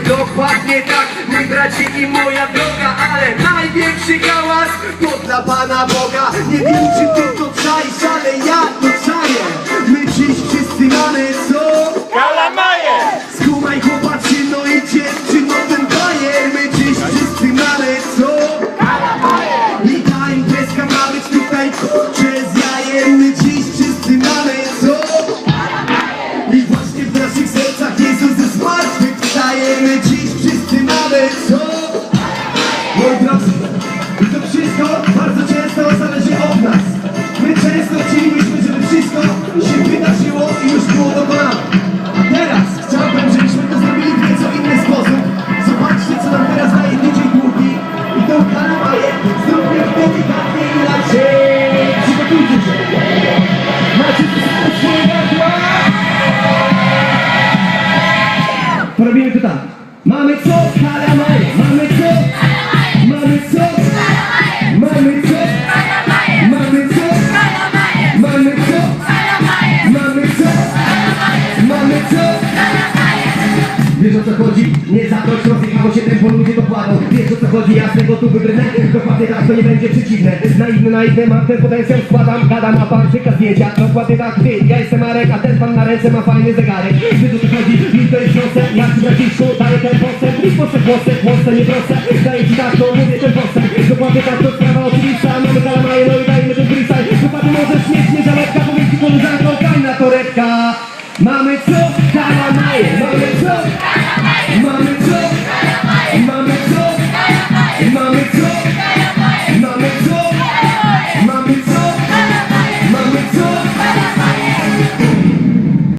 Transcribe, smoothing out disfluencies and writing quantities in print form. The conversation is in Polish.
Dokładnie tak, mój bracie i moja droga. Ale największy hałas to dla Pana Boga. Nie wiem czy ty to czaisz, ale ja to czaję. My dziś wszyscy mamy co? Kalamaje! Skumaj chłopaczyno i dziewczyno ten bajer. My dziś wszyscy mamy co? Kalamaje! I ta imprezka ma być tutaj kurczę z jajem. My dziś wszyscy mamy co? I właśnie w naszych sercach Jezus ze zmartwych wstaje. My dziś wszyscy mamy co? Moi drodzy, i to wszystko bardzo często zależy od nas. My często chcielibyśmy, żeby wszystko się wydarzyło i już było dokonane. A teraz chciałbym, żebyśmy to zrobili w nieco inny sposób. Zobaczcie, co nam teraz daje DJ Długi. I tą kalamaję zróbmy delikatnie inaczej. Przygotujcie się. Macie swoje gardła. Porobimy to tak. Mamy co? Kalamaję. Mamy co? Mamy co? Mamy co? Mamy co? Mamy co? Mamy co? Mamy co? Wiesz o co chodzi? Nie zakończ, rozjechało się tempo, ludzie dokładą. Wiesz o co chodzi? Ja z tego tu wybrnę. Dokładnie tak, to nie będzie przeciwne. Naiwny, mam ten potencjał, składam, gadam, a pan czyka zdjęcia. Dokładnie tak, ty, ja jestem Marek, a ten pan na ręce ma fajny zegarek. Wiesz o co chodzi? Mi to jest proste, jak ci braciszku daję ten postęp. I proste, nie proste. Daję ci tak, to mówię ten postęp. Dokładnie tak, to sprawa oczywista. Mamy kalamaje, no i dajmy ten freestyle. Dokładnie możesz mieć niezależka, powiedz ci koleżanko, fajna torebka. Mamy co? Kalamaje,